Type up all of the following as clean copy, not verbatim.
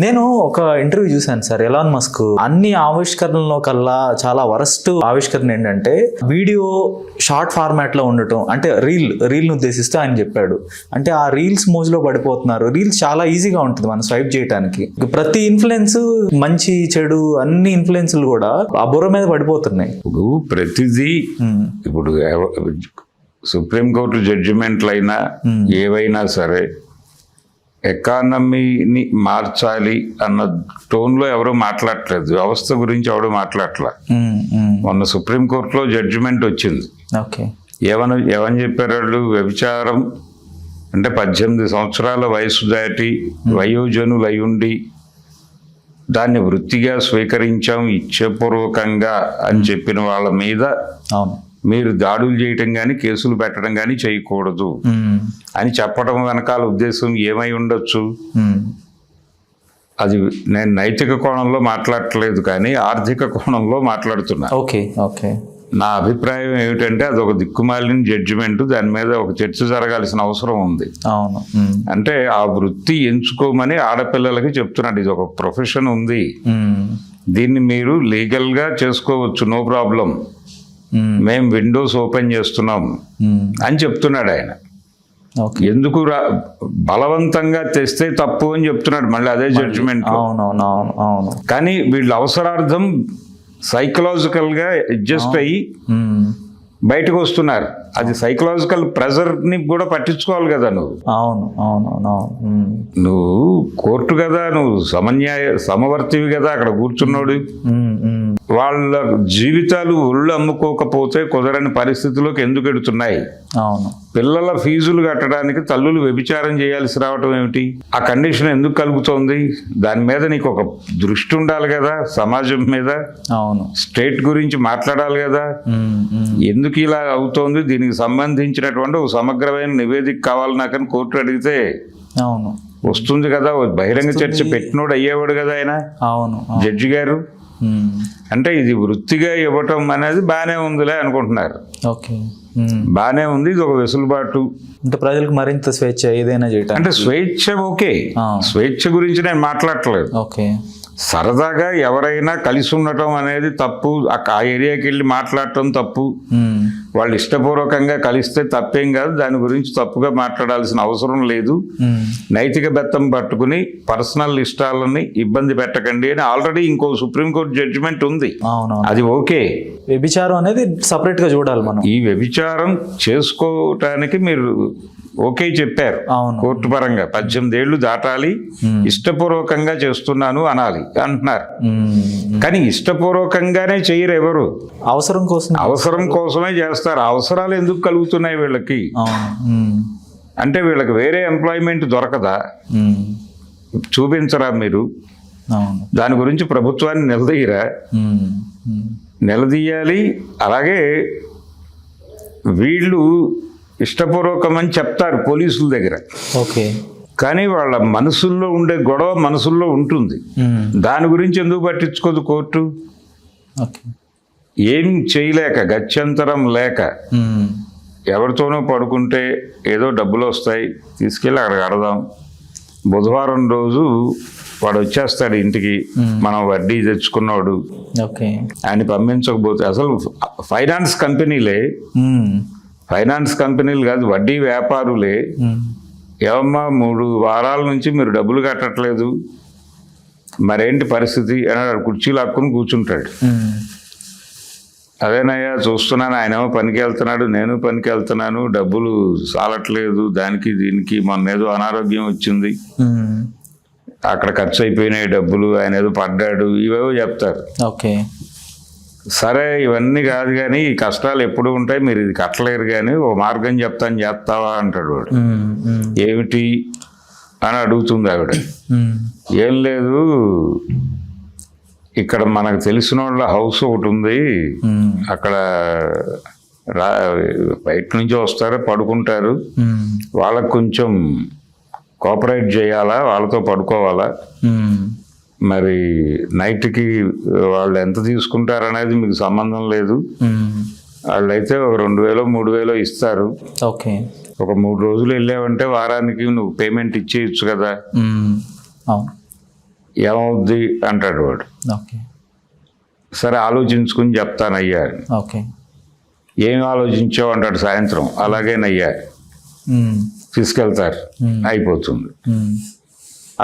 నేను ఒక ఇంటర్వ్యూ చూశాను సార్, ఎలాన్ మస్క్ అన్ని ఆవిష్కరణలో కల్లా చాలా వరస్ట్ ఆవిష్కరణ ఏంటంటే వీడియో షార్ట్ ఫార్మాట్ లో ఉండటం. అంటే రీల్ ఉద్దేశిస్తూ ఆయన చెప్పాడు. అంటే ఆ రీల్స్ మోజులో పడిపోతున్నారు. రీల్స్ చాలా ఈజీగా ఉంటుంది మనం స్వైప్ చేయడానికి. ప్రతి ఇన్ఫ్లుయెన్స్, మంచి చెడు అన్ని ఇన్ఫ్లుయెన్స్లు కూడా ఆ బుర్ర మీద పడిపోతున్నాయి. ఇప్పుడు ప్రతిదీ ఇప్పుడు సుప్రీంకోర్టు జడ్జిమెంట్లు అయినా ఏవైనా సరే ఎకానమీని మార్చాలి అన్న టోన్లో ఎవరు మాట్లాడట్లేదు. వ్యవస్థ గురించి ఎవరు మాట్లాడట్లా. మొన్న సుప్రీంకోర్టులో జడ్జిమెంట్ వచ్చింది. ఏమని చెప్పారు వాళ్ళు? వ్యభిచారం అంటే 18 సంవత్సరాల వయసు దాటి వయోజనులు అయ్యుండి దాన్ని వృత్తిగా స్వీకరించాం ఇచ్ఛాపూర్వకంగా అని చెప్పిన వాళ్ళ మీద మీరు దాడులు చేయటం కానీ కేసులు పెట్టడం కానీ చేయకూడదు అని చెప్పడం వెనకాల ఉద్దేశం ఏమై ఉండొచ్చు? అది నేను నైతిక కోణంలో మాట్లాడట్లేదు కానీ ఆర్థిక కోణంలో మాట్లాడుతున్నా. నా అభిప్రాయం ఏమిటంటే అది ఒక దిక్కుమాలిన జడ్జిమెంట్. దాని మీద ఒక చర్చ జరగాల్సిన అవసరం ఉంది. అంటే ఆ వృత్తి ఎంచుకోమని ఆడపిల్లలకి చెప్తున్నాడు. ఇది ఒక ప్రొఫెషన్ ఉంది, దీన్ని మీరు లీగల్గా చేసుకోవచ్చు, నో ప్రాబ్లం, మేము విండోస్ ఓపెన్ చేస్తున్నాం అని చెప్తున్నాడు ఆయన. ఎందుకు బలవంతంగా తెస్తే తప్పు అని చెప్తున్నాడు మళ్ళీ అదే జడ్జిమెంట్. కానీ వీళ్ళ అవసరార్థం సైకలాజికల్ గా అడ్జస్ట్ అయ్యి బయటకు వస్తున్నారు. అది సైకలాజికల్ ప్రెజర్ ని కూడా పట్టించుకోవాలి కదా నువ్వు. నువ్వు కోర్టు కదా, నువ్వు సమవర్తివి కదా, అక్కడ కూర్చున్నాడు. వాళ్ళ జీవితాలు ఒళ్ళు అమ్ముకోకపోతే కుదరని పరిస్థితిలోకి ఎందుకు ఎడుతున్నాయి? పిల్లల ఫీజులు కట్టడానికి తల్లులు వ్యభిచారం చేయాల్సి రావటం ఏమిటి? ఆ కండిషన్ ఎందుకు కలుగుతోంది? దాని మీద నీకు ఒక దృష్టి ఉండాలి కదా, సమాజం మీద, స్టేట్ గురించి మాట్లాడాలి కదా. ఎందుకు ఇలా అవుతోంది, దీనికి సంబంధించినటువంటి ఒక సమగ్రమైన నివేదిక కావాలి నాకని కోర్టు అడిగితే వస్తుంది కదా. బహిరంగ చర్చ పెట్టినోడు అయ్యేవాడు కదా ఆయన, జడ్జి గారు. అంటే ఇది వృత్తిగా ఇవ్వటం అనేది బాగానే ఉందిలే అనుకుంటున్నారు. బాగానే ఉంది, ఇది ఒక వెసులుబాటు. అంటే ప్రజలకు మరింత స్వేచ్ఛ ఏదైనా చేయటం. అంటే స్వేచ్ఛ ఓకే, స్వేచ్ఛ గురించి నేను మాట్లాడట్లేదు. సరదాగా ఎవరైనా కలిసి ఉండటం అనేది తప్పు. ఆ ఏరియాకి వెళ్ళి మాట్లాడటం తప్పు. వాళ్ళు ఇష్టపూర్వకంగా కలిస్తే తప్పేం కాదు, దాని గురించి తప్పుగా మాట్లాడాల్సిన అవసరం లేదు. నైతిక బెత్తం పట్టుకుని పర్సనల్ ఇష్టాలని ఇబ్బంది పెట్టకండి అని ఆల్రెడీ ఇంకో సుప్రీంకోర్టు జడ్జిమెంట్ ఉంది. అది ఓకే. వ్యభిచారం అనేది సపరేట్ గా చూడాలి మనం. ఈ వ్యభిచారం చేసుకోవటానికి మీరు ఓకే చెప్పారు కోర్టు పరంగా. 18 ఏళ్ళు దాటాలి, ఇష్టపూర్వకంగా చేస్తున్నాను అనాలి అంటున్నారు. కానీ ఇష్టపూర్వకంగానే చేయరు ఎవరు, అవసరం కోసమే చేస్తారు. అవసరాలు ఎందుకు కలుగుతున్నాయి వీళ్ళకి? అంటే వీళ్ళకి వేరే ఎంప్లాయ్మెంట్ దొరకదా? చూపించరా మీరు? దాని గురించి ప్రభుత్వాన్ని నిలదీయాలి. అలాగే వీళ్ళు ఇష్టపూర్వకమని చెప్తారు పోలీసుల దగ్గర, కానీ వాళ్ళ మనసుల్లో ఉండే గొడవ మనసుల్లో ఉంటుంది. దాని గురించి ఎందుకు పట్టించుకోదు కోర్టు? ఏం చేయలేక, గత్యంతరం లేక, ఎవరితోనో పడుకుంటే ఏదో డబ్బులు వస్తాయి, తీసుకెళ్ళి అక్కడ కడదాం. బుధవారం రోజు వాడు వచ్చేస్తాడు ఇంటికి, మనం వడ్డీ తెచ్చుకున్నాడు, ఆయన పంపించకపోతే అసలు ఫైనాన్స్ కంపెనీలు కాదు, వడ్డీ వ్యాపారులే. ఏమమ్మా 3 వారాల నుంచి మీరు డబ్బులు కట్టట్లేదు, మరేంటి పరిస్థితి అని కుర్చీలు హక్కుని కూర్చుంటాడు. అదేనయ్యా చూస్తున్నాను, ఆయనేమో పనికి వెళ్తున్నాడు, నేను పనికి వెళ్తున్నాను, డబ్బులు చాలట్లేదు, దానికి దీనికి మొన్న ఏదో అనారోగ్యం వచ్చింది, అక్కడ ఖర్చు అయిపోయినాయి డబ్బులు, ఆయన ఏదో పడ్డాడు, ఇవేవో చెప్తారు. సరే ఇవన్నీ కాదు కానీ ఈ కష్టాలు ఎప్పుడు ఉంటాయి, మీరు ఇది కట్టలేరు, కానీ ఓ మార్గం చెప్తాను, చేస్తావా అంటాడు వాడు. ఏమిటి అని అడుగుతుంది ఆవిడ. ఏం లేదు, ఇక్కడ మనకు తెలిసిన వాళ్ళ హౌస్ ఒకటి ఉంది, అక్కడ బయట నుంచి వస్తారు, పడుకుంటారు, వాళ్ళకు కొంచెం కోఆపరేట్ చేయాలా, వాళ్ళతో పడుకోవాలా, మరి నైట్కి వాళ్ళు ఎంత తీసుకుంటారనేది మీకు సంబంధం లేదు, వాళ్ళైతే ఒక 2000-3000 ఇస్తారు, ఒక 3 రోజులు వెళ్ళావంటే వారానికి నువ్వు పేమెంట్ ఇచ్చేయచ్చు కదా. ఏమవుద్ది అంటాడు వాడు. ఓకే. సరే ఆలోచించుకుని చెప్తానయ్యా. ఓకే. ఏం ఆలోచించావు అంటాడు సాయంత్రం. అలాగేనయ్యా. తీసుకెళ్తారు, అయిపోతుంది.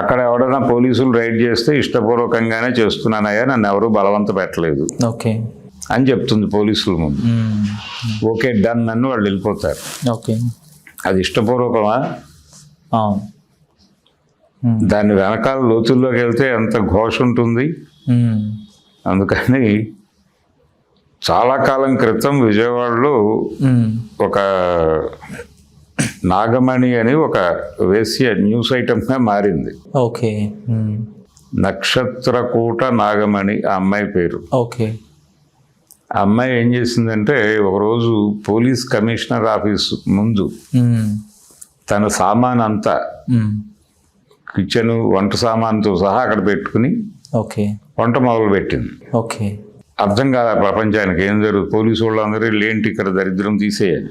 అక్కడ ఎవడైనా పోలీసులు రైడ్ చేస్తే ఇష్టపూర్వకంగానే చేస్తున్నానయ్యా, నన్ను ఎవరు బలవంత పెట్టలేదు ఓకే అని చెప్తుంది పోలీసుల ముందు. ఓకే డన్ నన్ను వాళ్ళు వెళ్ళిపోతారు. ఓకే. అది ఇష్టపూర్వకమా? దాని వెనకాల లోతుల్లోకి వెళ్తే ఎంత ఘోష ఉంటుంది. అందుకని చాలా కాలం క్రితం విజయవాడలో ఒక నాగమణి అని ఒక వేశ్య న్యూస్ ఐటమ్గా మారింది. ఓకే. నక్షత్రకూట నాగమణి ఆ అమ్మాయి పేరు. ఓకే. ఆ అమ్మాయి ఏం చేసిందంటే ఒకరోజు పోలీస్ కమిషనర్ ఆఫీస్ ముందు తన సామాన్ అంతా కిచెన్ వంట సామాన్తో సహా అక్కడ పెట్టుకుని ఓకే వంట మొదలు పెట్టింది. ఓకే. అర్థం కాదు ప్రపంచానికి ఏం జరుగుతుంది. పోలీసు వాళ్ళందరూ ఏంటి ఇక్కడ దరిద్రం తీసేయాలి,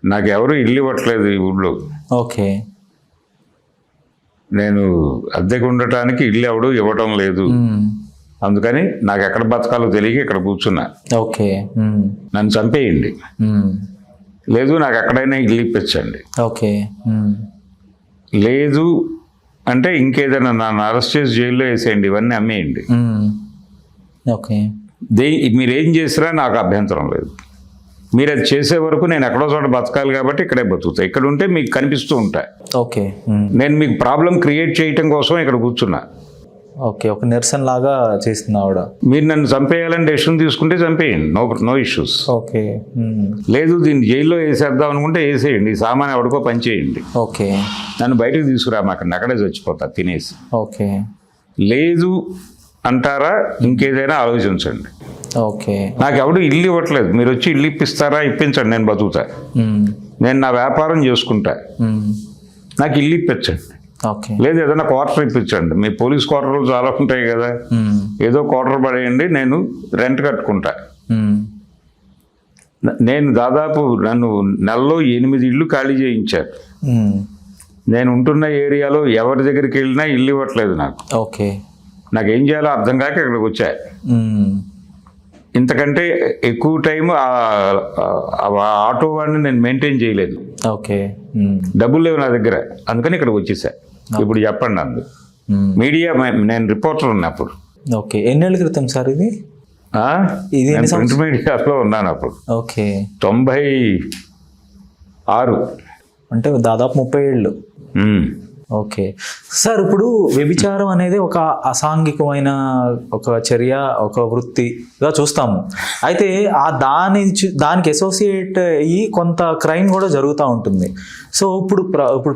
నాకు ఎవరు ఇల్లు ఇవ్వట్లేదు ఈ ఊళ్ళో, ఓకే. నేను అద్దెకు ఉండటానికి ఇల్లు ఎవడు ఇవ్వటం లేదు, అందుకని నాకు ఎక్కడ బతకాలో తెలియక ఇక్కడ కూర్చున్నా, ఓకే. నన్ను చంపేయండి, లేదు నాకు ఎక్కడైనా ఇల్లు ఇప్పించండి, ఓకే. లేదు అంటే ఇంకేదైనా నన్ను అరెస్ట్ చేసి జైల్లో వేసేయండి, ఇవన్నీ అమ్మేయండి, ఓకే. మీరేం చేసినా నాకు అభ్యంతరం లేదు, మీరు అది చేసే వరకు నేను ఎక్కడో చోట బతకాలి కాబట్టి ఇక్కడే బతుకుతా, ఇక్కడ ఉంటే మీకు కనిపిస్తూ ఉంటాయి, ఓకే. నేను మీకు ప్రాబ్లం క్రియేట్ చేయటం కోసం ఇక్కడ కూర్చున్నా, ఓకే. ఒక నిరసన లాగా చేస్తుంది ఆవిడ. మీరు నన్ను చంపేయాలని డెసిషన్ తీసుకుంటే చంపేయండి, నో ఇష్యూస్, ఓకే. లేదు దీన్ని జైల్లో వేసేద్దాం అనుకుంటే వేసేయండి, ఈ సామాన్ ఎవరికో పనిచేయండి, ఓకే. నన్ను బయటకు తీసుకురామాకండి, అక్కడే చచ్చిపోతా తినేసి, ఓకే. లేదు అంటారా ఇంకేదైనా ఆలోచించండి, ఓకే. నాకు ఎవడు ఇల్లు ఇవ్వట్లేదు, మీరు వచ్చి ఇల్లు ఇప్పిస్తారా, ఇప్పించండి, నేను బతుకుతా, నేను నా వ్యాపారం చేసుకుంటా, నాకు ఇల్లు ఇప్పించండి, ఓకే. లేదు ఏదైనా క్వార్టర్ ఇప్పించండి, మీ పోలీస్ క్వార్టర్లు చాలా ఉంటాయి కదా, ఏదో క్వార్టర్ పడేయండి, నేను రెంట్ కట్టుకుంటా. నేను దాదాపు నన్ను నెలలో 8 ఇళ్ళు ఖాళీ చేయించారు, నేను ఉంటున్న ఏరియాలో ఎవరి దగ్గరికి వెళ్ళినా ఇల్లు ఇవ్వట్లేదు నాకు, ఓకే. నాకేం చేయాలో అర్థం కాక ఇక్కడికి వచ్చా. ఇంతకంటే ఎక్కువ టైం ఆటో వాడిని నేను మెయింటైన్ చేయలేదు, ఓకే. డబ్బులు లేవు నా దగ్గర, అందుకని ఇక్కడికి వచ్చేసా. ఇప్పుడు చెప్పండి అందు మీడియా, నేను రిపోర్టర్ ఉన్నప్పుడు. ఓకే. ఎన్నేళ్ళ క్రితం సార్ ఇది? ఇది ప్రింట్ మీడియాలో ఉన్నాను అప్పుడు. ఓకే. 96 అంటే దాదాపు 30 ఏళ్ళు. Okay sir. ఇప్పుడు వ్యభిచారం అనేది ఒక అసాంఘికమైన ఒక చర్య, ఒక వృత్తిగా చూస్తాము. అయితే దానికి అసోసియేట్ అయ్యి కొంత క్రైమ్ కూడా జరుగుతూ ఉంటుంది. సో ఇప్పుడు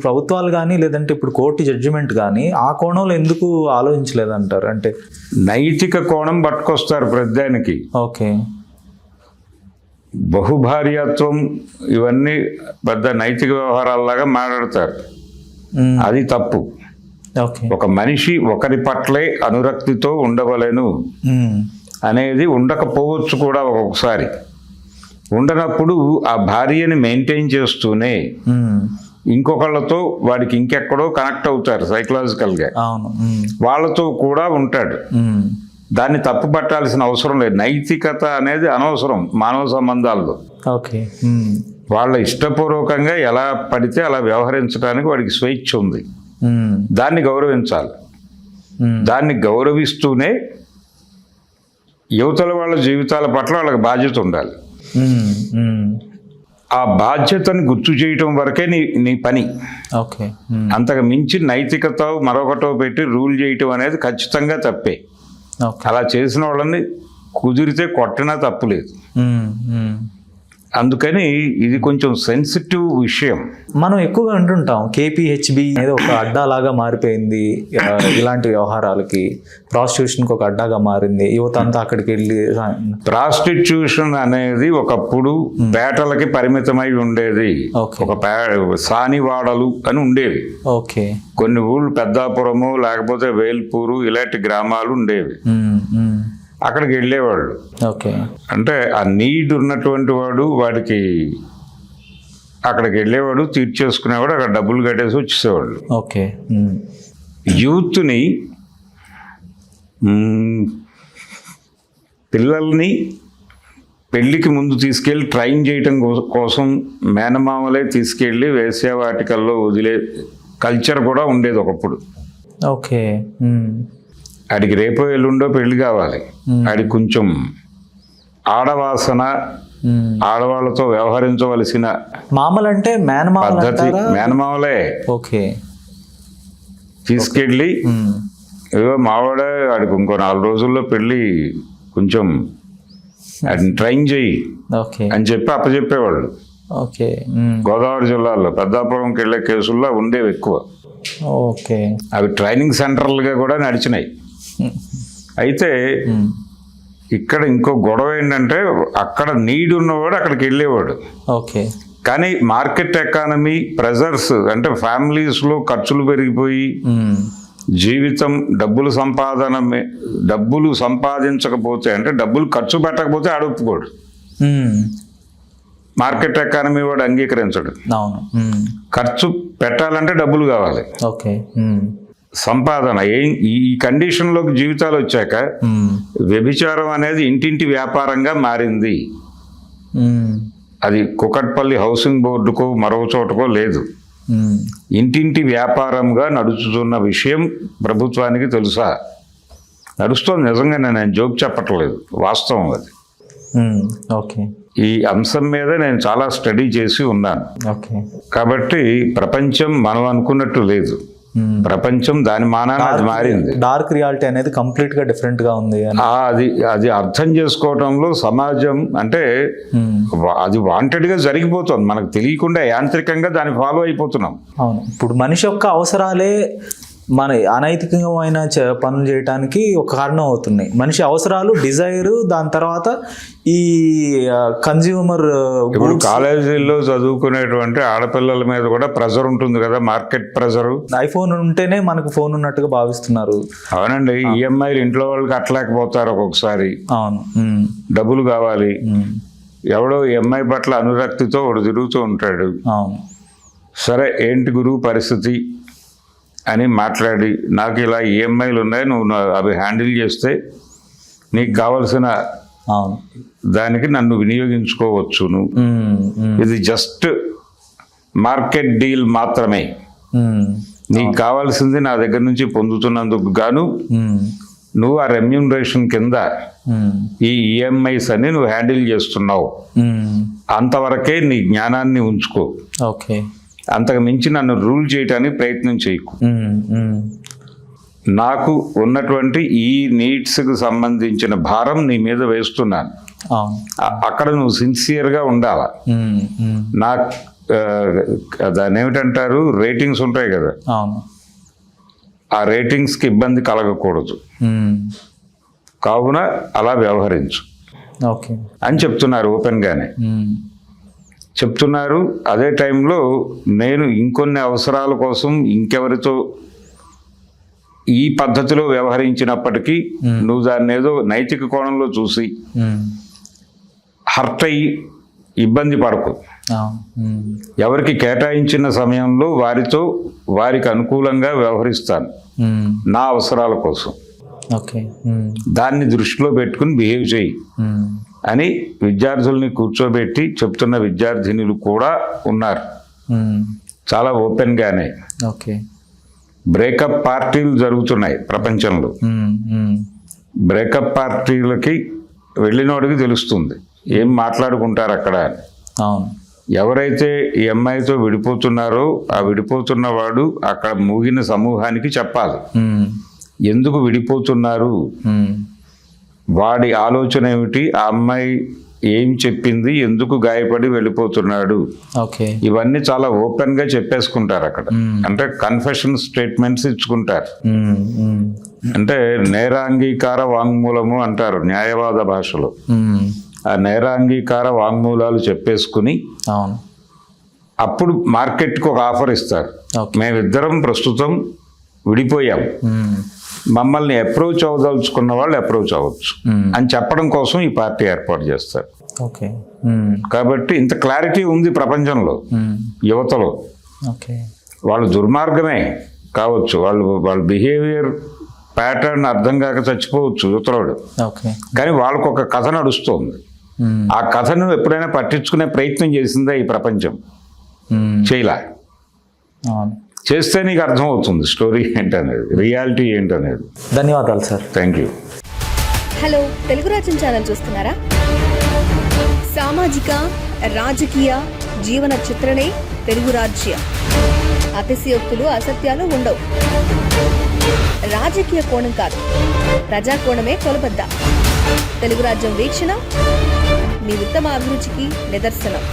ప్రభుత్వాలు కానీ లేదంటే ఇప్పుడు కోర్టు జడ్జిమెంట్ కానీ ఆ కోణంలో ఎందుకు ఆలోచించలేదంటారు? అంటే నైతిక కోణం పట్టుకొస్తారు ప్రతిదానికి. ఓకే. బహుభార్యాత్వం ఇవన్నీ పెద్ద నైతిక వ్యవహారాల్లాగా మాట్లాడతారు, అది తప్పు. ఒక మనిషి ఒకరి పట్లే అనురక్తితో ఉండవలెను అనేది ఉండకపోవచ్చు కూడా, ఒక్కొక్కసారి ఉండనప్పుడు ఆ భార్యని మెయింటైన్ చేస్తూనే ఇంకొకళ్ళతో వాడికి ఇంకెక్కడో కనెక్ట్ అవుతారు సైకలాజికల్గా, వాళ్ళతో కూడా ఉంటాడు. దాన్ని తప్పు పట్టాల్సిన అవసరం లేదు. నైతికత అనేది అనవసరం మానవ సంబంధాల్లో. ఓకే. వాళ్ళ ఇష్టపూర్వకంగా ఎలా పడితే అలా వ్యవహరించడానికి వాడికి స్వేచ్ఛ ఉంది, దాన్ని గౌరవించాలి. దాన్ని గౌరవిస్తూనే యువతల వాళ్ళ జీవితాల పట్ల వాళ్ళకి బాధ్యత ఉండాలి. ఆ బాధ్యతని గుర్తు చేయటం వరకే నీ పని. ఓకే. అంతకు మించి నైతికత మరొకటో పెట్టి రూల్ చేయటం అనేది ఖచ్చితంగా తప్పే. అలా చేసిన వాళ్ళని కుదిరితే కొట్టినా తప్పులేదు. అందుకని ఇది కొంచెం సెన్సిటివ్ విషయం. మనం ఎక్కువగా అంటుంటాం KPHB అనేది ఒక అడ్డాలాగా మారిపోయింది ఇలాంటి వ్యవహారాలకి, ప్రాస్టిట్యూషన్కి ఒక అడ్డాగా మారింది, యువత అంతా అక్కడికి వెళ్ళి. ప్రాస్టిట్యూషన్ అనేది ఒకప్పుడు పేటలకి పరిమితమై ఉండేది, ఒక సానివాడలు అని ఉండేవి. ఓకే. కొన్ని ఊళ్ళు పెద్దాపురము లేకపోతే వేల్పూరు ఇలాంటి గ్రామాలు ఉండేవి, అక్కడికి వెళ్ళేవాళ్ళు. ఓకే. అంటే ఆ నీడ్ ఉన్నటువంటి వాడు వాడికి అక్కడికి వెళ్ళేవాడు, తీర్చేసుకునేవాడు, అక్కడ డబ్బులు కట్టేసి వచ్చేసేవాళ్ళు. ఓకే. యూత్ని పిల్లల్ని పెళ్లికి ముందు తీసుకెళ్ళి ట్రైన్ చేయటం కోసం మేనమామలే తీసుకెళ్ళి వేశ్యావాటికల్లో వదిలే కల్చర్ కూడా ఉండేది ఒకప్పుడు. ఓకే. ఆడికి రేపో ఎల్లుండో పెళ్లి కావాలి, ఆడికి కొంచెం ఆడవాసన, ఆడవాళ్ళతో వ్యవహరించవలసిన మామలంటే పద్ధతి మేనమామలే ఓకే తీసుకెళ్ళి ఏవో మావాడే ఆడికి ఇంకో 4 రోజుల్లో పెళ్ళి, కొంచెం వాడిని ట్రైన్ చేయి ఓకే అని చెప్పి అప్పచెప్పేవాళ్ళు. ఓకే. గోదావరి జిల్లాలో పెద్దాపురంకి వెళ్ళే కేసుల్లో ఉండేవి ఎక్కువ. ఓకే. అవి ట్రైనింగ్ సెంటర్లుగా కూడా నడిచినాయి. అయితే ఇక్కడ ఇంకో గొడవ ఏంటంటే అక్కడ నీడ్ ఉన్నవాడు అక్కడికి వెళ్ళేవాడు. ఓకే. కానీ మార్కెట్ ఎకానమీ ప్రెజర్స్ అంటే ఫ్యామిలీస్లో ఖర్చులు పెరిగిపోయి జీవితం డబ్బులు సంపాదించకపోతే అంటే డబ్బులు ఖర్చు పెట్టకపోతే ఆడొప్పుకోడు. మార్కెట్ ఎకానమీ వాడు అంగీకరించడు. అవును. ఖర్చు పెట్టాలంటే డబ్బులు కావాలి. ఓకే. సంపాదన ఈ కండిషన్లోకి జీవితాలు వచ్చాక వ్యభిచారం అనేది ఇంటింటి వ్యాపారంగా మారింది. అది కుకట్పల్లి హౌసింగ్ బోర్డుకో మరో చోటకో లేదు, ఇంటింటి వ్యాపారంగా నడుచుతున్న విషయం ప్రభుత్వానికి తెలుసా? నడుస్తుంది నిజంగానే, నేను జోక్ చెప్పట్లేదు, వాస్తవం అది. ఓకే. ఈ అంశం మీద నేను చాలా స్టడీ చేసి ఉన్నాను. ఓకే. కాబట్టి ప్రపంచం మనం అనుకున్నట్టు లేదు. ప్రపంచం దాని మానాన్ని అది మారింది. డార్క్ రియాలిటీ అనేది కంప్లీట్ గా డిఫరెంట్ గా ఉంది. అది అర్థం చేసుకోవటంలో సమాజం అంటే అది వాంటెడ్ గా జరిగిపోతుంది, మనకు తెలియకుండా యాంత్రికంగా దాన్ని ఫాలో అయిపోతున్నాం. అవును. ఇప్పుడు మనిషి యొక్క అవసరాలే మన అనైతికమైన పనులు చేయడానికి ఒక కారణం అవుతున్నాయి. మనిషి అవసరాలు, డిజైర్, దాని తర్వాత ఈ కన్జ్యూమర్. ఇప్పుడు కాలేజీల్లో చదువుకునేటువంటి ఆడపిల్లల మీద కూడా ప్రెజర్ ఉంటుంది కదా, మార్కెట్ ప్రెజర్. ఐఫోన్ ఉంటేనే మనకు ఫోన్ ఉన్నట్టుగా భావిస్తున్నారు. అవునండి. ఈఎంఐలు ఇంట్లో వాళ్ళకి కట్టలేకపోతారు ఒక్కొక్కసారి. అవును. డబ్బులు కావాలి. ఎవడో ఈఎంఐ పట్ల అనురక్తితో వాడు తిరుగుతూ ఉంటాడు. అవును. సరే ఏంటి గురువు పరిస్థితి అని మాట్లాడి, నాకు ఇలా ఈఎంఐలు ఉన్నాయి, నువ్వు అవి హ్యాండిల్ చేస్తే నీకు కావలసిన దానికి నన్ను వినియోగించుకోవచ్చును. ఇది జస్ట్ మార్కెట్ డీల్ మాత్రమే. నీకు కావాల్సింది నా దగ్గర నుంచి పొందుతున్నందుకు గాను నువ్వు ఆ రెమ్యూనరేషన్ కింద ఈ ఈఎంఐస్ అని నువ్వు హ్యాండిల్ చేస్తున్నావు, అంతవరకే నీ జ్ఞానాన్ని ఉంచుకో. ఓకే. అంతకు మించి నన్ను రూల్ చేయడానికి ప్రయత్నం చేయకు. నాకు ఉన్నటువంటి ఈ నీడ్స్కి సంబంధించిన భారం నీ మీద వేస్తున్నాను. అక్కడ నువ్వు సిన్సియర్గా ఉండాలా. నాకు దాన్ని ఏమిటంటారు, రేటింగ్స్ ఉంటాయి కదా, ఆ రేటింగ్స్కి ఇబ్బంది కలగకూడదు, కావున అలా వ్యవహరించు అని చెప్తున్నారు. ఓపెన్గానే చెప్తున్నారు. అదే టైంలో నేను ఇంకొన్ని అవసరాల కోసం ఇంకెవరితో ఈ పద్ధతిలో వ్యవహరించినప్పటికీ నువ్వు దాన్ని ఏదో నైతిక కోణంలో చూసి హర్ట్ అయ్యి ఇబ్బంది పడకు. ఎవరికి కేటాయించిన సమయంలో వారికి అనుకూలంగా వ్యవహరిస్తాను నా అవసరాల కోసం. దాన్ని దృష్టిలో పెట్టుకుని బిహేవ్ చేయి అని విద్యార్థుల్ని కూర్చోబెట్టి చెప్తున్న విద్యార్థినులు కూడా ఉన్నారు, చాలా ఓపెన్గానే. బ్రేకప్ పార్టీలు జరుగుతున్నాయి ప్రపంచంలో. బ్రేకప్ పార్టీలకి వెళ్ళినోడికి తెలుస్తుంది ఏం మాట్లాడుకుంటారు అక్కడ. ఎవరైతే ఈ అమ్మాయితో విడిపోతున్నారో ఆ విడిపోతున్న వాడు అక్కడ మూగిన సమూహానికి చెప్పాలి ఎందుకు విడిపోతున్నారు, వాడి ఆలోచన ఏమిటి, ఆ అమ్మాయి ఏం చెప్పింది, ఎందుకు గాయపడి వెళ్ళిపోతున్నాడు, ఇవన్నీ చాలా ఓపెన్ గా చెప్పేసుకుంటారు అక్కడ. అంటే కన్ఫెషన్ స్టేట్మెంట్స్ ఇచ్చుకుంటారు. అంటే నేరాంగీకార వాంగ్మూలము అంటారు న్యాయవాద భాషలో. ఆ నేరాంగీకార వాంగ్మూలాలు చెప్పేసుకుని అప్పుడు మార్కెట్కి ఒక ఆఫర్ ఇస్తారు. మేమిద్దరం ప్రస్తుతం విడిపోయాం, మమ్మల్ని అప్రోచ్ అవ్వదలుచుకున్న వాళ్ళు అప్రోచ్ అవ్వచ్చు అని చెప్పడం కోసం ఈ పార్టీ ఏర్పాటు చేస్తారు. కాబట్టి ఇంత క్లారిటీ ఉంది ప్రపంచంలో యువతలో. వాళ్ళు దుర్మార్గమే కావచ్చు, వాళ్ళ బిహేవియర్ ప్యాటర్న్ అర్థం కాక చచ్చిపోవచ్చు యువతలోడు, ఓకే. కానీ వాళ్ళకు ఒక కథ నడుస్తోంది. ఆ కథను ఎప్పుడైనా పట్టించుకునే ప్రయత్నం చేసిందా ఈ ప్రపంచం? చేయలా. అవును. చేస్తే నీకు అర్థమవుతుంది స్టోరీ ఏంటనేది, రియాలిటీ ఏంటనేది. ధన్యవాదాలు sir. Thank you. Hello, Telugu రాజ్యం ఛానల్ చూస్తున్నారా? సామాజిక రాజకీయ జీవన చిత్రణే తెలుగు రాజ్యం. అతిశయోక్తులు అసత్యాలు ఉండవు. రాజకీయ కోణం కాదు, ప్రజా కోణమే కొలబద్ద. తెలుగు రాజ్యం వీక్షణ మీ ఉత్తమ అభిరుచికి నిదర్శనం.